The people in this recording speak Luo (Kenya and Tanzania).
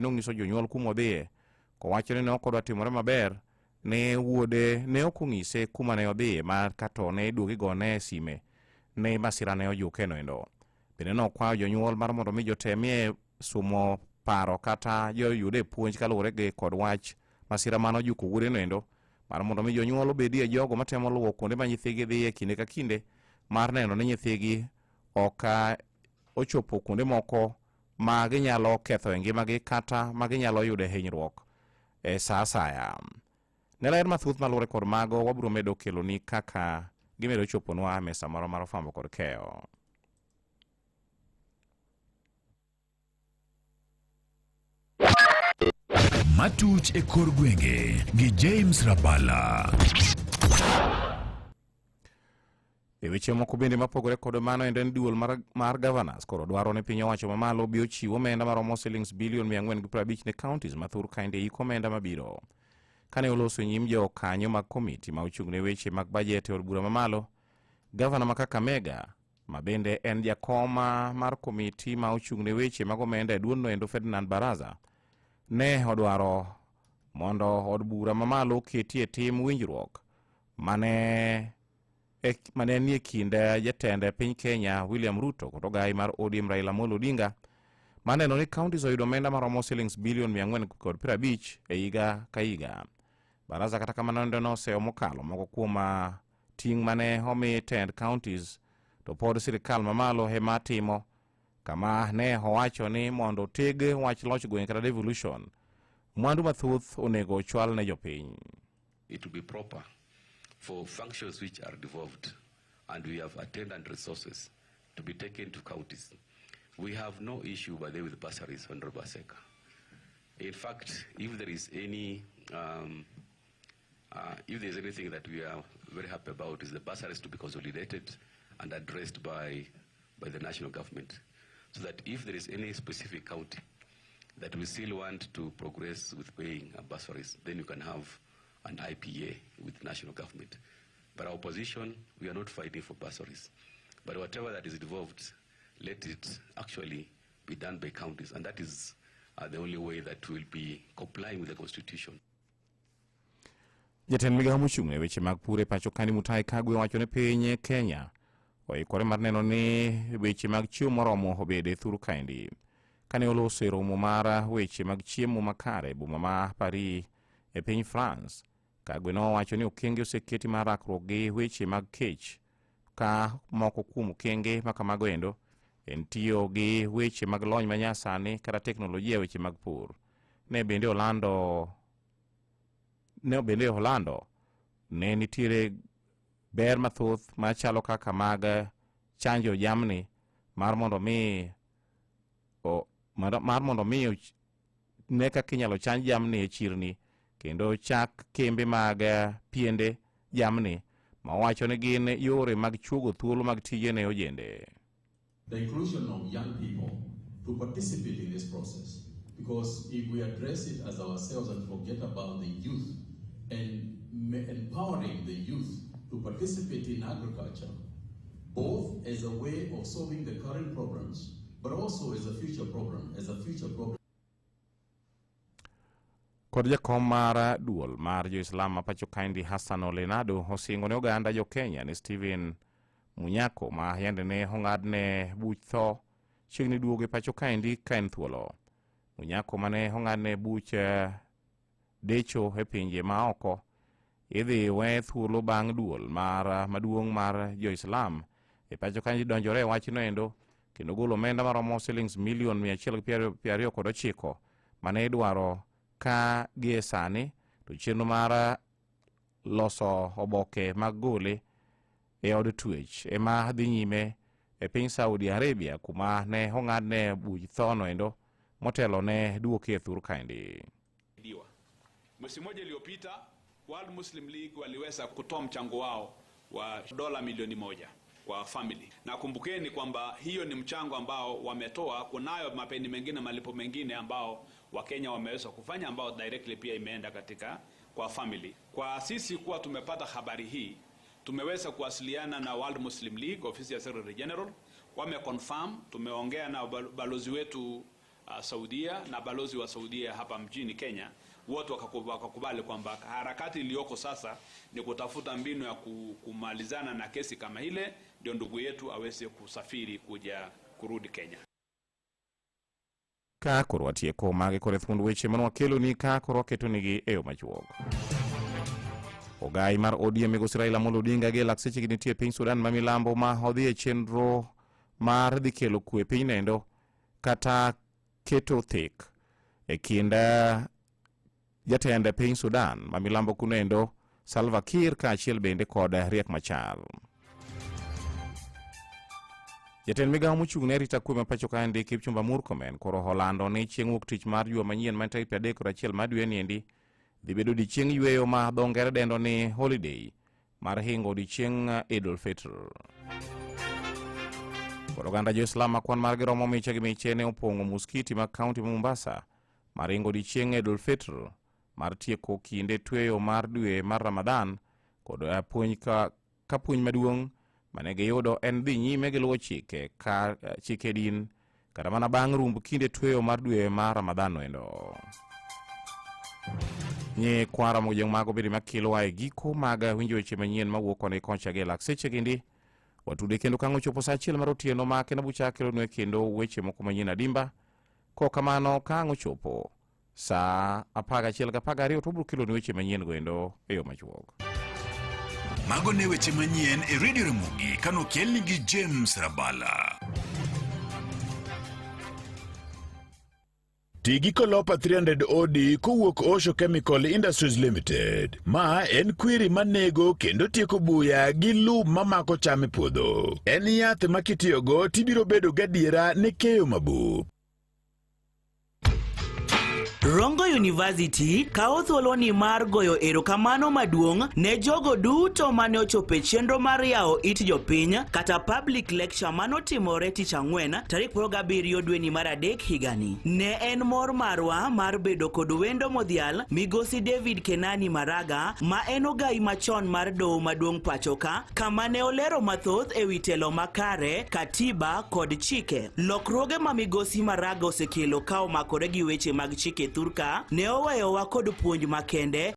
nonyiso jonyuol kuma odhiye kowacho ni ne ok odwa timore maber ne wuode ne ok onyise kuma ne odhiye mar kato ne duogi gone sime ne masira ne ojuke noendo. Bende nokwayo jonyuol mar mondo mi jotemie sumo paro kata joyude puonj kaluwore gi kod wach masira mano ojuko wuode noendo mar mondo mi jonyuol obedie jogo matemo luwo kuonde ma nyithigi dhiye kinde ka kinde mar neno ni nyithigi ok ochopo kuonde moko ma ginyalo ketho ngimagi kata ma ginyalo yude hinyruok e sa asaya. Ne ler mathuth maluwore kod mago wabiro medo keloni kaka gimedo choponwa mesa moro mar fwambo kod keyo. Matuch e kor gwenge gi James Rabala. E weche moko bende mapogore kod mano en duol mar governors koro dwaro ni piny owacho mamalo bi ochiwo omenda maromo shillings bilion 450 ne counties mathur kainde iko omenda mabiro. Kane oloso nyim jokanyo mag komiti ma ochung' ne weche mag bajet e od bura mamalo, gavana ma Kakamega ma bende en jakoma mar komiti ma ochung' ne weche mag omenda e duolno endo Ferdinand Baraza ne odwaro mondo od bura mamalo ketie tim winjruok mane nie kind jatend piny Kenya William Ruto kod ogai mar ODM Raila Amolo Odinga maneno ni counties oyudo omenda maromo shillings bilion 450 e higa ka higa. Baraza kata kamano no oseo mokalo moko kuom ting' mane omi tend counties to pod sirikal mamalo ema timo, kama ne owacho ni mondo teg wach loch gweng' kata devolution mwandu mathuth onego chwal ne jopiny. It will be proper for functions which are devolved and we have attendant resources to be taken to counties. We have no issue by the way with bursaries, Honorable Aseka. In fact, if there is any if there's anything that we are very happy about is the bursaries to be consolidated and addressed by the national government, so that if there is any specific county that we still want to progress with paying bursaries, then you can have an IPA with national government. But our position, we are not fighting for bursaries. But whatever that is involved, let it actually be done by counties. And that is the only way that will be complying with the constitution. Jatend migawo mochung' ne weche mag pur e pacho Kani Mutahi Kagwe wacho ne piny Kenya oikore mar neno ni weche mag chiemo moromo obede thuru kaendi. Kane oloso romo mar weche mag chiemo makare boma ma Paris e piny France, Kagwe nowacho ni okenge oseketi mar rakruok gi weche mag kech, ka moko kuom okenge ma kamago endo en tiyo gi weche mag lony manyasani kata teknolojia weche mag pur. Ne bende Orlando ne nitiere ber mathoth machalo kaka mag chanjo jamni mar mondo mi ne kaka inyalo chanj jamni e chirni, kendo chak kembe mag piende jamni ma wacho ni gin yore mag chuogo thuolo mag tije ne ojende. The inclusion of young people to participate in this process, because if we address it as ourselves and forget about the youth and empowering the youth to participate in agriculture, both as a way of solving the current problems, but also as a future problem, Kod jakom mar duol mar Jo-Islam ma pacho kaendi Hassan Olenado osingo ne oganda Jo-Kenya ni Stephen Munyako ma yande ne ong'adne buch tho chiegni duogo e pacho kaendi ka en thuolo. Munyako mane ong'adne buch decho e pinje ma oko idhi we thuolo bang' duol mar maduong' mar Jo-Islam e pacho kaendi donjore e wachno endo kendo golo omenda maromo shillings milion 129 mane idwaro ka gie sani to chenro mar loso oboke mag gole e od twech ema dhi nyime e piny Saudi Arabia kuma ne ong'adne buch thono endo motelo ne duoke thuru kaendi. Mwezi mmoja iliyopita World Muslim League waliweza kutoa mchango wao wa dola milioni 1 kwa family. Na kumbukeni kwamba hiyo ni mchango ambao wametoa, kunayo mapeni mengine malipo mengine ambao Wakenya wameweza kufanya ambao directly pia imeenda katika kwa family. Kwa sisi kuwa tumepata habari hii, tumeweza kuwasiliana na World Muslim League, ofisi ya Secretary General, wameconfirm, tumeongea na balozi wetu Saudia na balozi wa Saudia hapa mjini Kenya, wote wakakubali kwamba harakati iliyoko sasa ni kutafuta mbinu ya kumalizana na kesi kama ile, ndio ndugu yetu aweze kusafiri kurudi Kenya. Ka koro atieko mage kore thuond weche manwa kelo ni ka koro keto nigi eyo machuok. Ogai mar ODM Migosi Raila Amolo Odinga ge lakseche nitie piny Sudan ma milambo ma odhi e chenro mar dhi kelo kwe piny nendo kata keto thik e kinda jatend piny Sudan ma milambo kunendo Salva Kiir ka achiel bende kod Riek Machar. Jatend migawo mochung'ne rita kwe ma pacho ka ndi Kipchumba Murkomen koro Holando ni chieng' wuok tich mar juma manyien ma tarik 31 mar dwe niendi dhi bedo odiechieng' yweyo ma dho ngere dendo ni holiday mar hingo odiechieng' Eid al-Fitr. Koro oganda Jo-Islam ma kwan margi romo miche gi miche ne opong'o muskiti ma kaunti ma Mombasa mar hingo odiechieng' Eid al-Fitr mar tieko kinde tweyo mar dwe mar Ramadhan kod puonj maduong' mane giyudo en dhi nyime gi luwo chike din kata mana bang' rumb kinde tweyo mar dwe mar Ramadhan noendo. Nye kwara mojeng mago biri makilo wae giko maga winjo weche manyien mawuok kone koncha ge lakseche gindi. Watude kendo kango chopo saa achiel mar otieno ma kena bucha kelo nwe kendo weche moko manyien adimba. Ko kamano kango chopo saa 11:12 to biro kelo nwe weche manyien goendo e yo machuok. Mago ne weche manyien e Radio Ramogi kano kelni gi James Rabala. Tigi Kolopa 300 OD kowuok Osho Chemical Industries Limited. Ma en kwiri manego kendo tieko buya gi lum mamako cham e puodho. En yath makitiyogo tibiro bedo gadiera ne keyo mabup. Rongo University kao thuolo ni mar goyo erokamano maduong' ne jogo duto mane ochope chenro mar yawo it jopiny kata public lecture manotimore tich ang'wen tarik 17 dwe ni mar adek higani. Ne en mor marwa mar bedo kod wendo modhial Migosi David Kenani Maraga ma en ogai machon mar doho maduong' pachoka kama ne olero mathoth e wi telo makare, katiba kod chike. Lokruoge ma Migosi Maraga osekelo ka omakore gi weche mag chike thurka ne oweyowa kod puonj makende